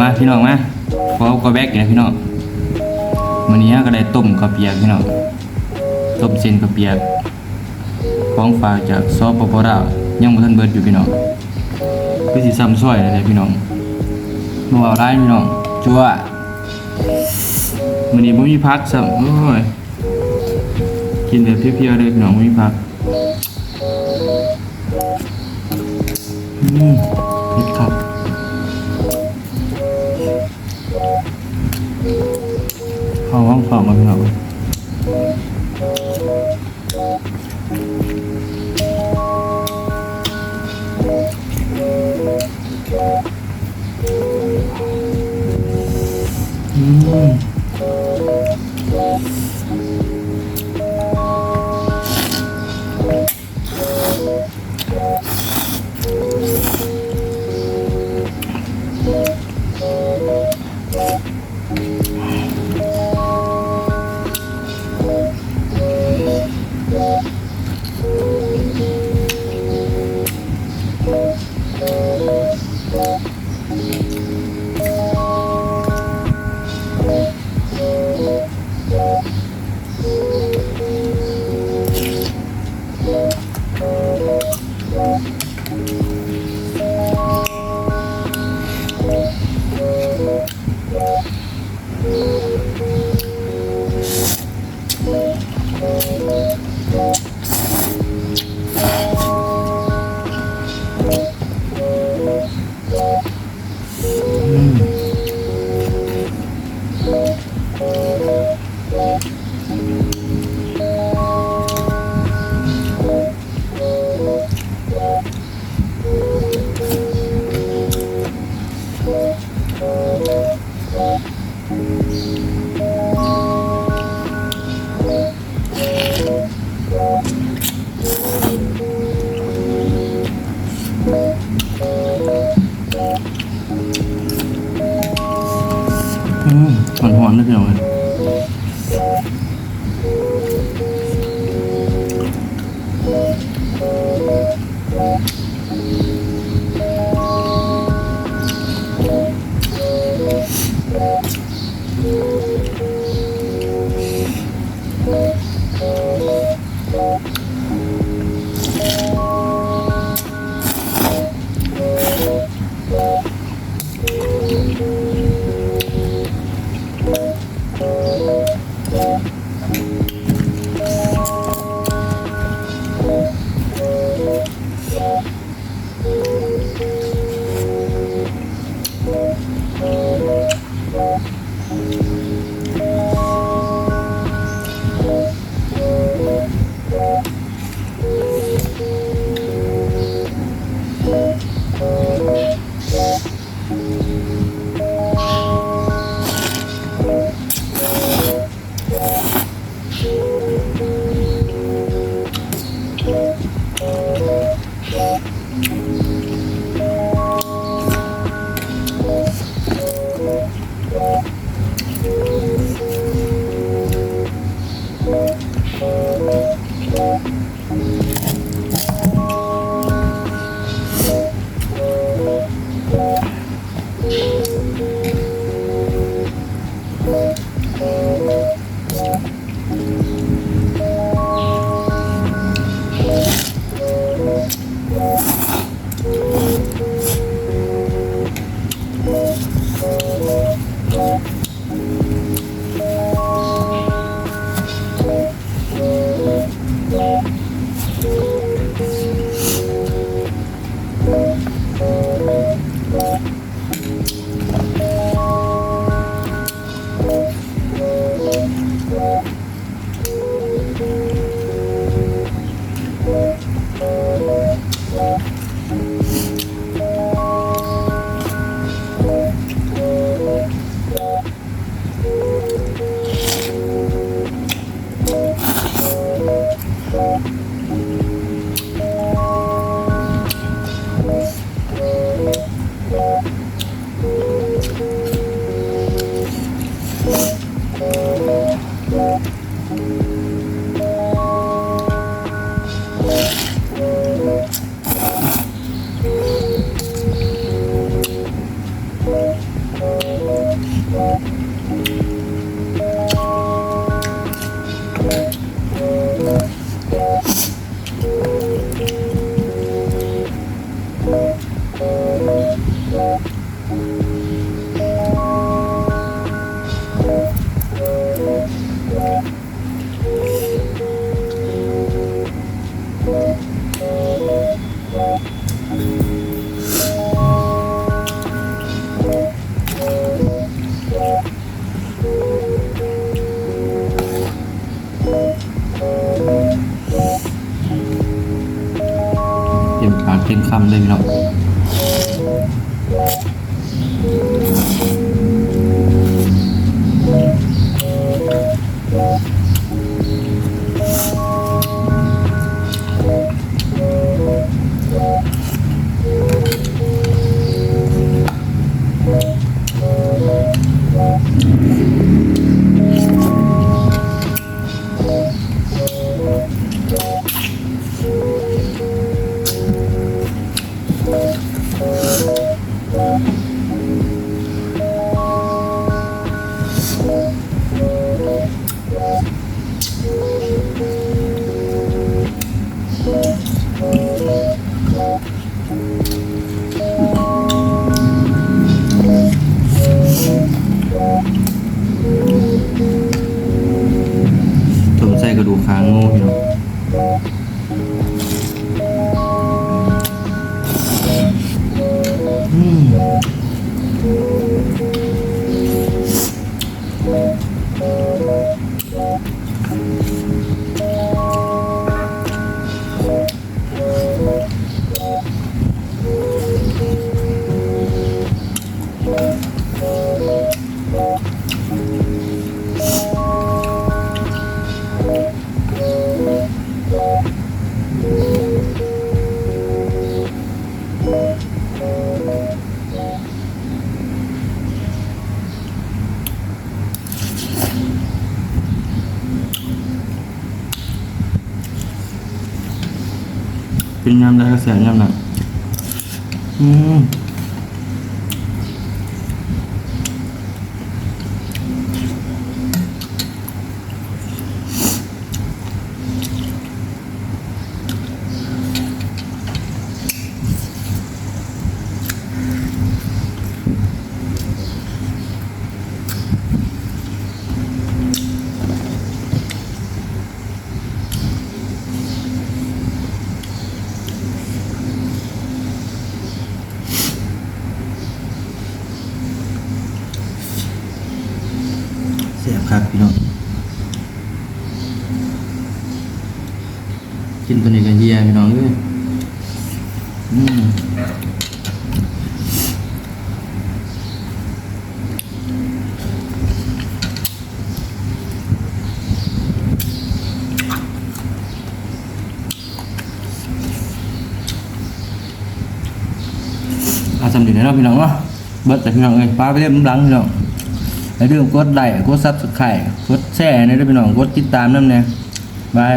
มาพี่น้องมาขอกระแบกเนี่ยพี่น้องวันนี้ก็ได้ต้มกระเปียกพี่น้องต้มเส้นกระเปียกของฝากจากซอปปลาวยังบ่ทันเบิดอยู่พี่น้องคือสิซ้ำซอยเลยพี่น้องบ่เอาได้พี่น้องจั่ววันนี้บ่มีพักซ้ำโอ้ยกินแบบเพียวๆเลยพี่น้องบ่มีพักเผ็ดครับเข้าห้องสอบมาพี่น้องหอนๆเลยพี่น้อง เต็มปากเต็มคำเลยพี่น้องผมใส่กระดูกค้างงูพี่น้องกินยำได้ก็เสียยำหนักเสียบครับพี่น้องกินตัวนี้กันเฮียพี่น้องเลยสำเร็จแล้วพี่น้องวะเบิดแต่พี่น้องเลยปลาไปเรียบหลังพี่น้องในเรื่องกดไลค์กดซับสไครต์กดแชร์ในเรื่องพี่น้องกดติดตามนั่นเองบาย